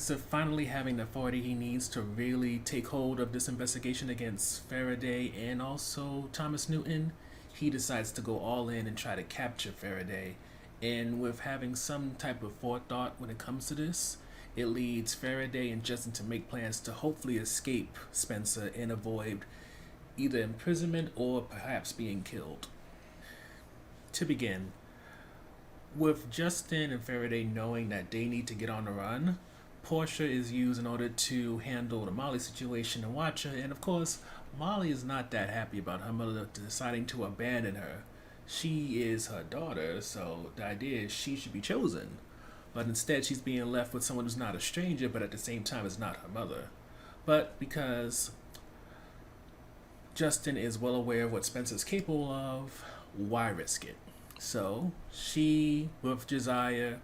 Spencer finally having the authority he needs to really take hold of this investigation against Faraday and also Thomas Newton, he decides to go all in and try to capture Faraday. And with having some type of forethought when it comes to this, it leads Faraday and Justin to make plans to hopefully escape Spencer and avoid either imprisonment or perhaps being killed. To begin, with Justin and Faraday knowing that they need to get on the run, Portia is used in order to handle the Molly situation and watch her, and of course, Molly is not that happy about her mother deciding to abandon her. She is her daughter, so the idea is she should be chosen. But instead, she's being left with someone who's not a stranger, but at the same time is not her mother. But because Justin is well aware of what Spencer's capable of, why risk it? So she, with Josiah,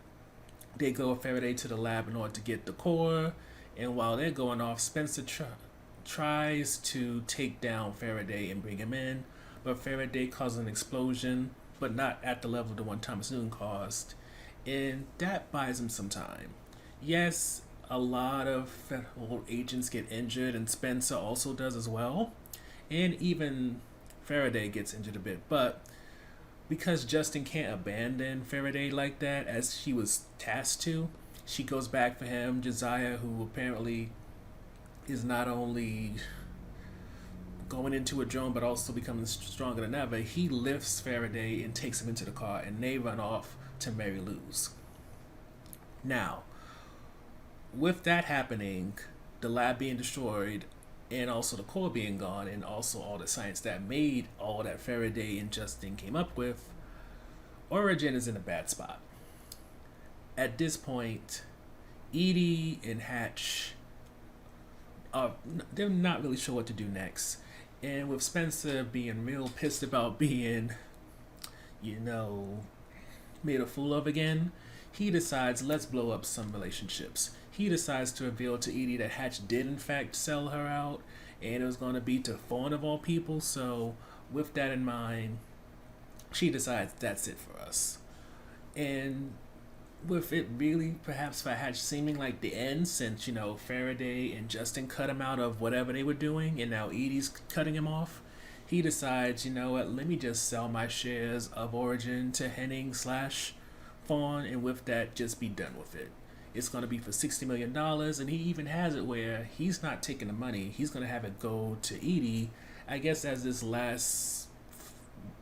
they go with Faraday to the lab in order to get the core. And while they're going off, Spencer tries to take down Faraday and bring him in. But Faraday causes an explosion, but not at the level of the one Thomas Newton caused. And that buys him some time. Yes, a lot of federal agents get injured, and Spencer also does as well. And even Faraday gets injured a bit. But because Justin can't abandon Faraday like that, as she was tasked to, she goes back for him. Josiah, who apparently is not only going into a drone but also becoming stronger than ever, he lifts Faraday and takes him into the car, and they run off to Mary Lou's. Now, with that happening, the lab being destroyed, and also the core being gone, and also all the science that made all that Faraday and Justin came up with, Origin is in a bad spot. At this point, Edie and Hatch they're not really sure what to do next. And with Spencer being real pissed about being, made a fool of again, he decides, let's blow up some relationships. He decides to reveal to Edie that Hatch did in fact sell her out, and it was going to be to Fawn of all people. So with that in mind, she decides that's it for us. And with it really perhaps for Hatch seeming like the end, since Faraday and Justin cut him out of whatever they were doing, and now Edie's cutting him off, he decides, what, let me just sell my shares of Origin to Henning / Fawn, and with that, just be done with it. It's going to be for $60 million, and he even has it where he's not taking the money. He's going to have it go to Edie, I guess, as this last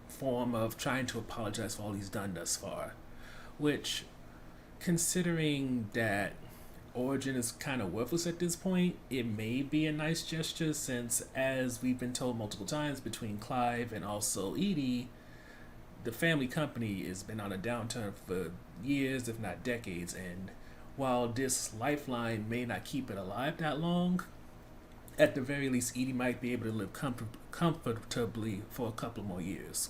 form of trying to apologize for all he's done thus far. Which, considering that Origin is kind of worthless at this point, it may be a nice gesture, since, as we've been told multiple times between Clive and also Edie, the family company has been on a downturn for years, if not decades, and while this lifeline may not keep it alive that long, at the very least, Edie might be able to live comfortably for a couple more years.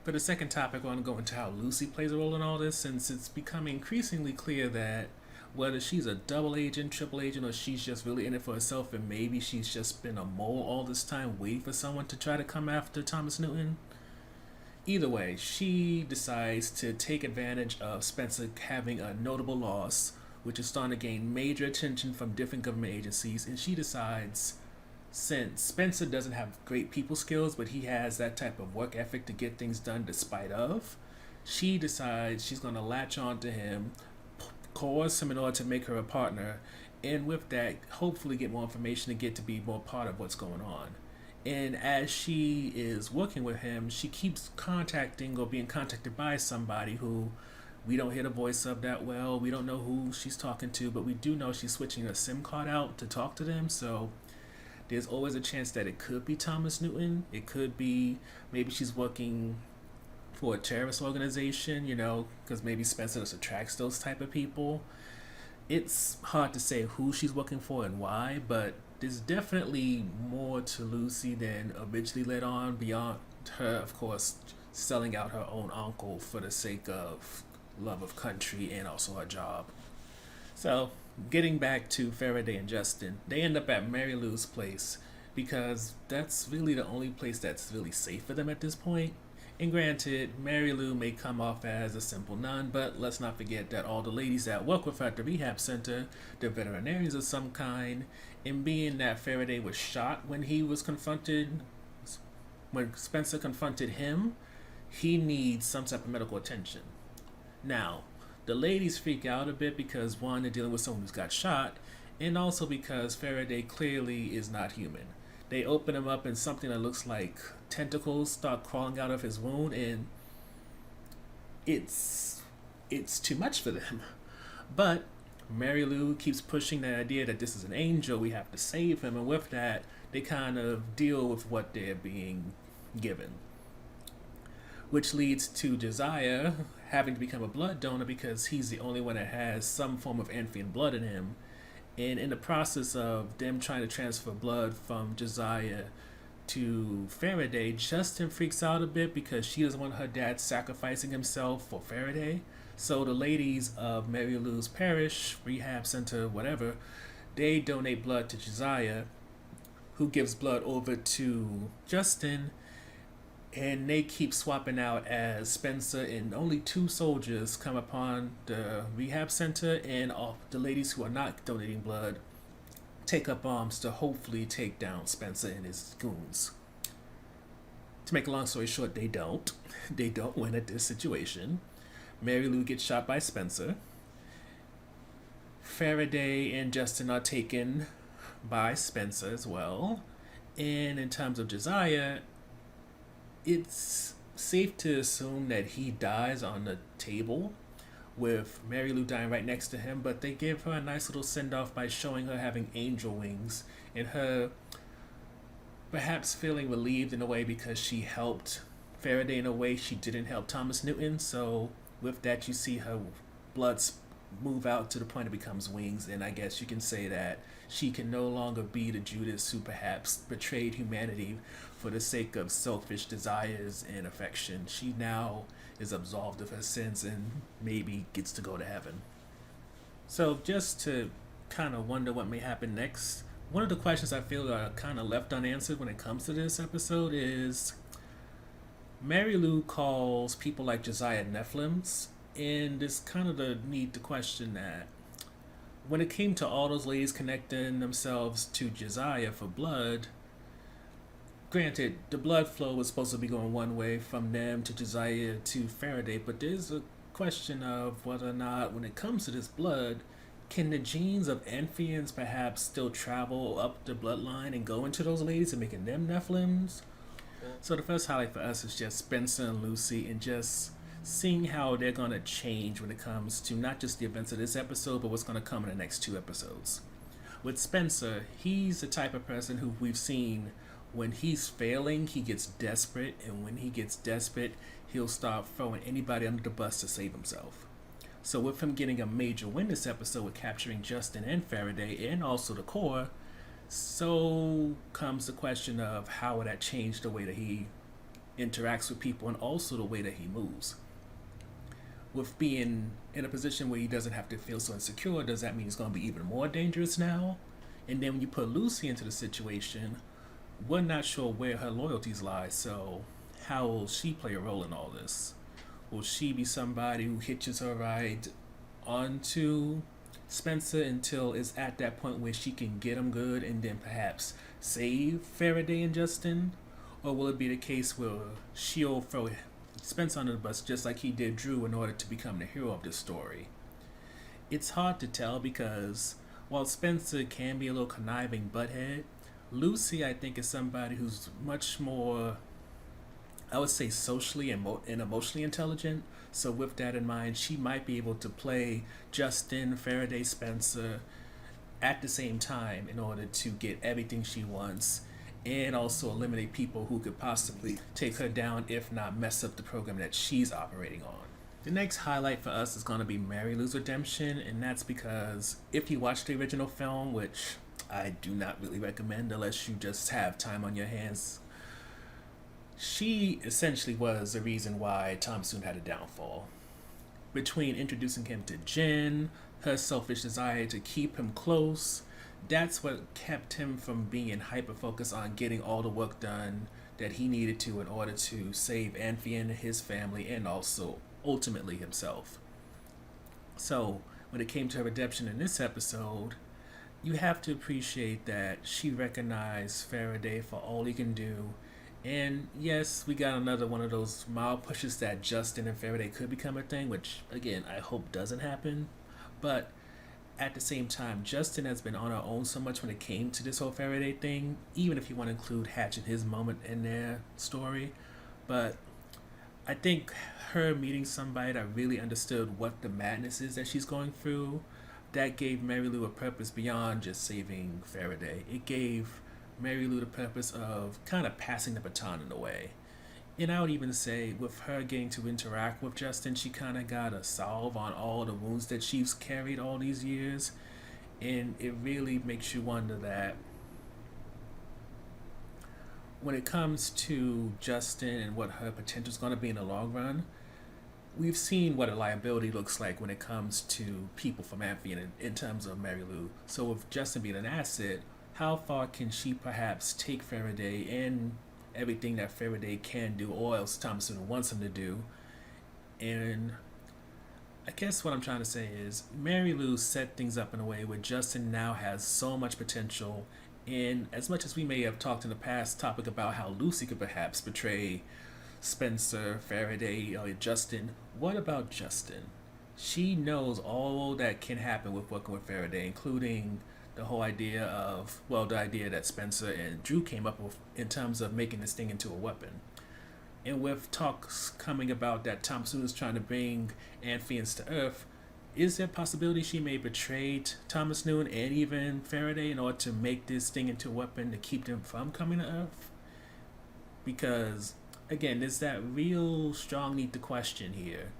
For the second topic, I want to go into how Lucy plays a role in all this, since it's becoming increasingly clear that whether she's a double agent, triple agent, or she's just really in it for herself, and maybe she's just been a mole all this time waiting for someone to try to come after Thomas Newton. Either way, she decides to take advantage of Spencer having a notable loss, which is starting to gain major attention from different government agencies, and she decides, since Spencer doesn't have great people skills, but he has that type of work ethic to get things done despite of, she decides she's going to latch on to him, coerce him in order to make her a partner, and with that, hopefully get more information and get to be more part of what's going on. And as she is working with him, she keeps contacting or being contacted by somebody who we don't hear the voice of that well. We don't know who she's talking to, but we do know she's switching her SIM card out to talk to them. So there's always a chance that it could be Thomas Newton. It could be maybe she's working for a terrorist organization, because maybe Spencer just attracts those type of people. It's hard to say who she's working for and why, but there's definitely more to Lucy than originally led on, beyond her, of course, selling out her own uncle for the sake of love of country and also her job. So, getting back to Faraday and Justin, they end up at Mary Lou's place because that's really the only place that's really safe for them at this point. And granted, Mary Lou may come off as a simple nun, but let's not forget that all the ladies that work with her at the rehab center, they're veterinarians of some kind, and being that Faraday was shot when Spencer confronted him, he needs some type of medical attention. Now, the ladies freak out a bit because one, they're dealing with someone who's got shot, and also because Faraday clearly is not human. They open him up and something that looks like tentacles start crawling out of his wound, and it's too much for them. But Mary Lou keeps pushing the idea that this is an angel, we have to save him, and with that, they kind of deal with what they're being given. Which leads to Josiah having to become a blood donor because he's the only one that has some form of Amphian blood in him. And in the process of them trying to transfer blood from Josiah to Faraday, Justin freaks out a bit because she doesn't want her dad sacrificing himself for Faraday. So the ladies of Mary Lou's parish, rehab center, whatever, they donate blood to Josiah, who gives blood over to Justin, and they keep swapping out as Spencer and only 2 soldiers come upon the rehab center, and all the ladies who are not donating blood take up arms to hopefully take down Spencer and his goons. To make a long story short, they don't. They don't win at this situation. Mary Lou gets shot by Spencer. Faraday and Justin are taken by Spencer as well. And in terms of Josiah, it's safe to assume that he dies on the table, with Mary Lou dying right next to him, but they give her a nice little send-off by showing her having angel wings and her perhaps feeling relieved in a way because she helped Faraday in a way she didn't help Thomas Newton. So with that, you see her blood move out to the point it becomes wings, and I guess you can say that she can no longer be the Judas who perhaps betrayed humanity for the sake of selfish desires and affection. She now is absolved of her sins and maybe gets to go to heaven. So just to kind of wonder what may happen next, one of the questions I feel are kind of left unanswered when it comes to this episode is Mary Lou calls people like Josiah Nephilims, and it's kind of the need to question that when it came to all those ladies connecting themselves to Josiah for blood, granted, the blood flow was supposed to be going one way from them to Josiah to Faraday, but there's a question of whether or not, when it comes to this blood, can the genes of Amphians perhaps still travel up the bloodline and go into those ladies and making them Nephilims? So the first highlight for us is just Spencer and Lucy, and just seeing how they're going to change when it comes to not just the events of this episode, but what's going to come in the next 2 episodes. With Spencer, he's the type of person who we've seen when he's failing, he gets desperate, and when he gets desperate, he'll start throwing anybody under the bus to save himself. So with him getting a major win this episode with capturing Justin and Faraday and also the core, so comes the question of how would that change the way that he interacts with people and also the way that he moves. With being in a position where he doesn't have to feel so insecure, does that mean he's going to be even more dangerous now? And then when you put Lucy into the situation, we're not sure where her loyalties lie, so how will she play a role in all this? Will she be somebody who hitches her ride onto Spencer until it's at that point where she can get him good and then perhaps save Faraday and Justin? Or will it be the case where she'll throw Spencer under the bus just like he did Drew in order to become the hero of this story? It's hard to tell because while Spencer can be a little conniving butthead, Lucy, I think, is somebody who's much more, I would say, socially and emotionally intelligent. So with that in mind, she might be able to play Justin, Faraday, Spencer at the same time in order to get everything she wants and also eliminate people who could possibly take her down, if not mess up the program that she's operating on. The next highlight for us is going to be Mary Lou's redemption, and that's because if you watch the original film, which I do not really recommend unless you just have time on your hands, she essentially was the reason why Tom soon had a downfall. Between introducing him to Jen, her selfish desire to keep him close, that's what kept him from being hyper-focused on getting all the work done that he needed to in order to save Amphion, his family, and also ultimately himself. So, when it came to her redemption in this episode, you have to appreciate that she recognized Faraday for all he can do. And yes, we got another one of those mild pushes that Justin and Faraday could become a thing, which again I hope doesn't happen. But at the same time, Justin has been on her own so much when it came to this whole Faraday thing, even if you want to include Hatch and his moment in their story. But I think her meeting somebody that really understood what the madness is that she's going through, that gave Mary Lou a purpose beyond just saving Faraday. It gave Mary Lou the purpose of kind of passing the baton in a way. And I would even say, with her getting to interact with Justin, she kind of got a salve on all the wounds that she's carried all these years. And it really makes you wonder that when it comes to Justin and what her potential is going to be in the long run, we've seen what a liability looks like when it comes to people from Amphion in terms of Mary Lou. So with Justin being an asset, how far can she perhaps take Faraday and everything that Faraday can do, or else Thomason wants him to do? And I guess what I'm trying to say is Mary Lou set things up in a way where Justin now has so much potential. And as much as we may have talked in the past topic about how Lucy could perhaps betray Spencer, Faraday, or Justin, what about Justin? She knows all that can happen with working with Faraday, including the whole idea of, well, the idea that Spencer and Drew came up with in terms of making this thing into a weapon. And with talks coming about that Thomason is trying to bring Amphions to Earth, is there a possibility she may betray Thomas Noon and even Faraday in order to make this thing into a weapon to keep them from coming to Earth? Because, again, there's that real strong need to question here.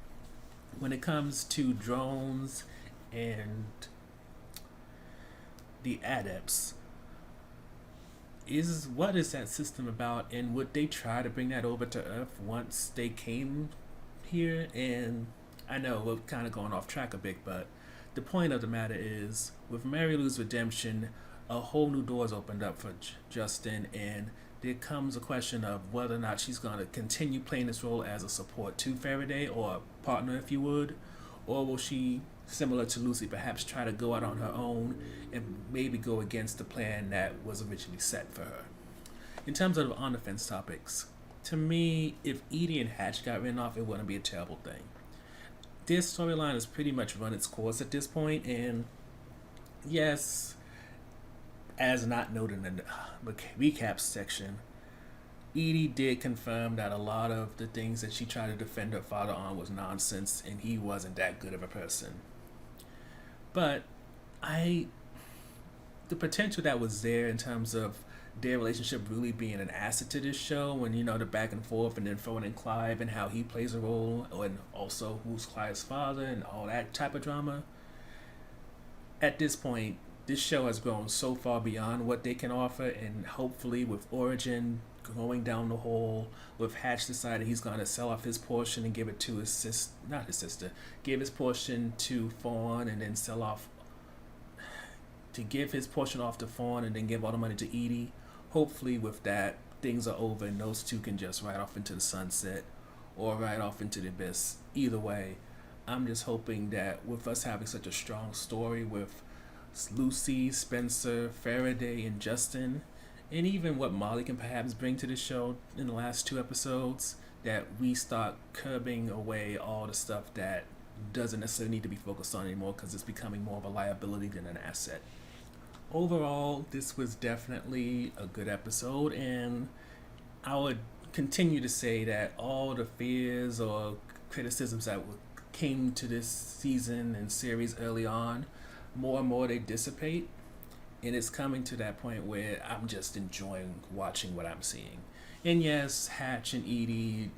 When it comes to drones and the adepts, what is that system about, and would they try to bring that over to Earth once they came here? And I know we're kind of going off track a bit, but the point of the matter is, with Mary Lou's redemption, a whole new door's opened up for Justin, and there comes a question of whether or not she's going to continue playing this role as a support to Faraday, or a partner, if you would, or will she, similar to Lucy, perhaps try to go out on her own and maybe go against the plan that was originally set for her. In terms of the on-the-fence topics, to me, if Edie and Hatch got written off, it wouldn't be a terrible thing. This storyline has pretty much run its course at this point, and yes, as not noted in the recap section, Edie did confirm that a lot of the things that she tried to defend her father on was nonsense, and he wasn't that good of a person. But the potential that was there in terms of their relationship really being an asset to this show, when the back and forth, and then throwing in Clive and how he plays a role, and also who's Clive's father and all that type of drama. At this point, this show has grown so far beyond what they can offer, and hopefully with Origin going down the hole, with Hatch deciding he's going to sell off his portion and give it to his sister, give his portion to Fawn, and then give his portion off to Fawn, and then give all the money to Edie. Hopefully with that, things are over and those two can just ride off into the sunset or ride off into the abyss. Either way, I'm just hoping that with us having such a strong story with Lucy, Spencer, Faraday, and Justin, and even what Molly can perhaps bring to the show in the last 2 episodes, that we start curbing away all the stuff that doesn't necessarily need to be focused on anymore, because it's becoming more of a liability than an asset. Overall, this was definitely a good episode, and I would continue to say that all the fears or criticisms that came to this season and series early on, more and more they dissipate, and it's coming to that point where I'm just enjoying watching what I'm seeing. And yes, Hatch and Edie,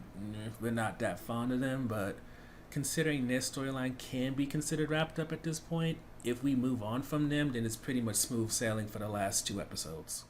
we're not that fond of them, but considering their storyline can be considered wrapped up at this point, if we move on from them, then it's pretty much smooth sailing for the last 2 episodes.